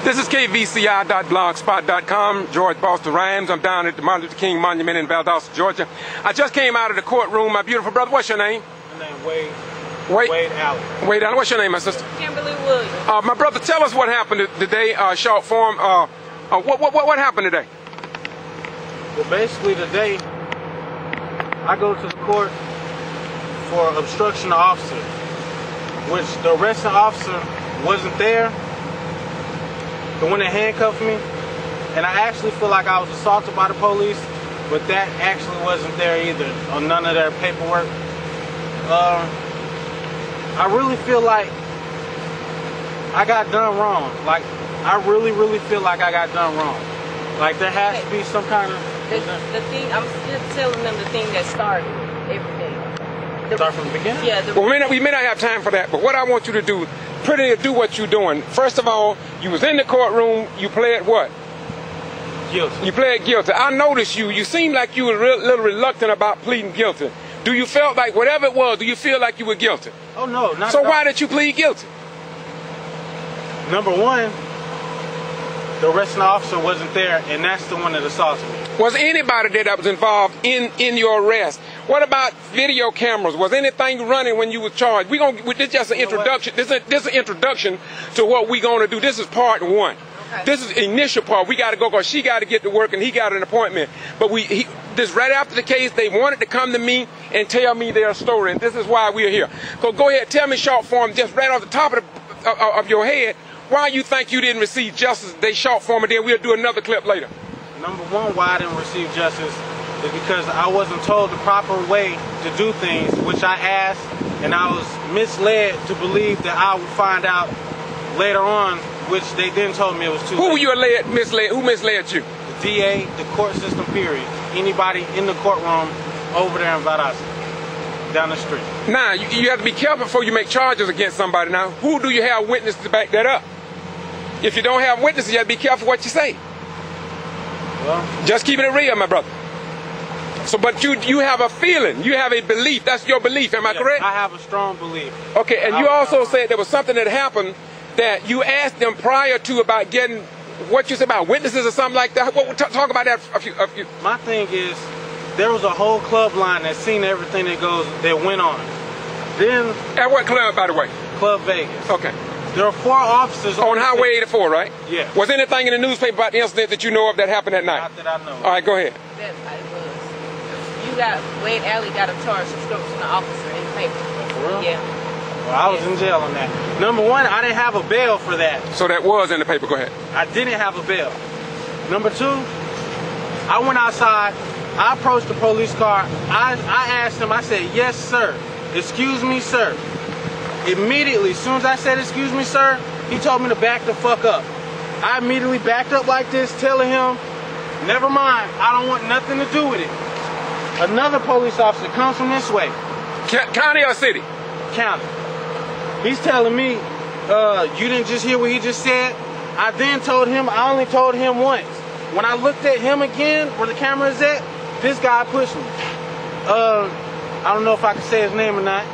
This is kvci.blogspot.com. George Boston Rhymes. I'm down at the Martin Luther King Monument in Valdosta, Georgia. I just came out of the courtroom. My beautiful brother, what's your name? My name Wade. Wade Allen. Wade Allen. What's your name, my sister? Kimberly Williams. My brother, tell us what happened today. Short form. What happened today? Well, basically today, I go to the court for obstruction of officer, which the arresting officer wasn't there, the one that handcuffed me, and I actually feel like I was assaulted by the police, but that actually wasn't there either on none of their paperwork. I really feel like I got done wrong. Like, I really feel like I got done wrong. Like, there has to be some kind of... The thing, I'm still telling them the thing that started everything. Start from the beginning? Yeah. Well, we may not have time for that, but what I want you to do, do what you're doing. First of all, you was in the courtroom, you pled what? Guilty. You pled guilty. I noticed you seemed like you were a little reluctant about pleading guilty. Do you feel like, whatever it was, do you feel like you were guilty? Oh, no, not So at all. why did you plead guilty? Number one, the arresting officer wasn't there, and that's the one that assaulted me. Was anybody there that was involved in your arrest? What about video cameras? Was anything running when you were charged? This is just an introduction. This is an introduction to what we're gonna do. This is part one. Okay. This is the initial part. We got to go because she got to get to work and he got an appointment. But this right after the case, they wanted to come to me and tell me their story, and this is why we're here. So go ahead, tell me short form, just right off the top of your head, why you think you didn't receive justice. They short form, and then we'll do another clip later. Number one, why I didn't receive justice is because I wasn't told the proper way to do things, which I asked, and I was misled to believe that I would find out later on, which they then told me it was too late. Who you misled? Who misled you? The DA, the court system, period. Anybody in the courtroom over there in Valdosta, down the street. Now, you have to be careful before you make charges against somebody. Now, who do you have witnesses to back that up? If you don't have witnesses, you have to be careful what you say. Well, just keeping it real, my brother. So, but you have a feeling, you have a belief. That's your belief, am I correct? I have a strong belief. Okay, and you also said there was something that happened that you asked them prior to about getting, what you said about witnesses or something like that. Talk about that a few. My thing is, there was a whole club line that seen everything that went on. Then... At what club, by the way? Club Vegas. Okay. There were 4 officers on Highway 84, right? Yeah. Was anything in the newspaper about the incident that you know of that happened that night? Not that I know. All right, go ahead. That's how it was. Wade Allen got a charge of obstruction of officer in the paper. For real? Yeah. Well, I was in jail on that. Number one, I didn't have a bail for that. So that was in the paper. Go ahead. I didn't have a bail. Number two, I went outside. I approached the police car. I asked him, I said, yes, sir. Excuse me, sir. Immediately, as soon as I said, excuse me, sir, he told me to back the fuck up. I immediately backed up like this, telling him, never mind, I don't want nothing to do with it. Another police officer comes from this way. County or city? County. He's telling me, you didn't just hear what he just said? I then told him, I only told him once. When I looked at him again, where the camera is at, this guy pushed me. I don't know if I can say his name or not.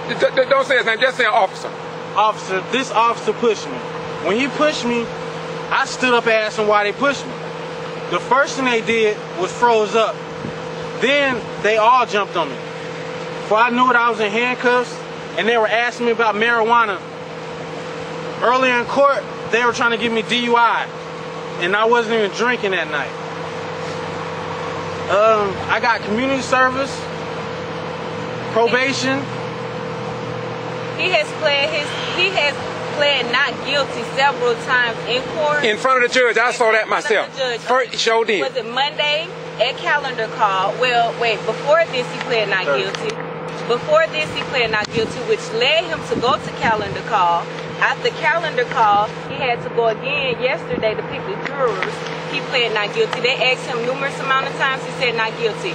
Don't say his name, just say officer. Officer, this officer pushed me. When he pushed me, I stood up and asked him why they pushed me. The first thing they did was froze up. Then they all jumped on me. Before I knew it, I was in handcuffs, and they were asking me about marijuana. Earlier in court, they were trying to give me DUI, and I wasn't even drinking that night. I got community service, probation. He has pled not guilty several times in court. In front of the judge, I saw that myself. First, showed in. Was it Monday at calendar call? Well, wait, before this he pled not guilty. Before this he pled not guilty, which led him to go to calendar call. After calendar call, he had to go again yesterday to pick the jurors. He pled not guilty. They asked him numerous amount of times, he said not guilty.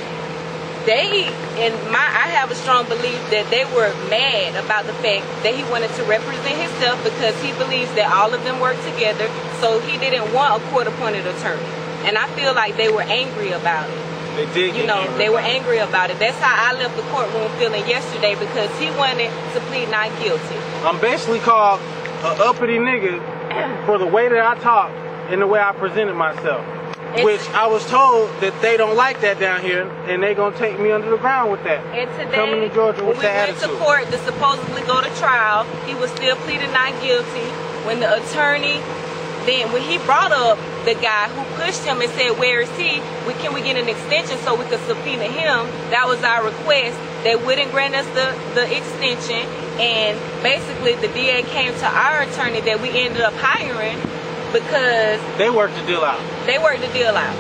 I have a strong belief that they were mad about the fact that he wanted to represent himself because he believes that all of them work together, so he didn't want a court-appointed attorney. And I feel like they were angry about it. They did. They were angry about it. That's how I left the courtroom feeling yesterday, because he wanted to plead not guilty. I'm basically called an uppity nigga for the way that I talked and the way I presented myself. Which I was told that they don't like that down here, and they gonna take me under the ground with that. And today, coming to Georgia with that attitude. When we went to court to supposedly go to trial, he was still pleading not guilty. When the attorney, then when he brought up the guy who pushed him and said, "Where is he? Can we get an extension so we could subpoena him?" That was our request. They wouldn't grant us the extension, and basically the DA came to our attorney that we ended up hiring. Because they worked the deal out. They worked the deal out.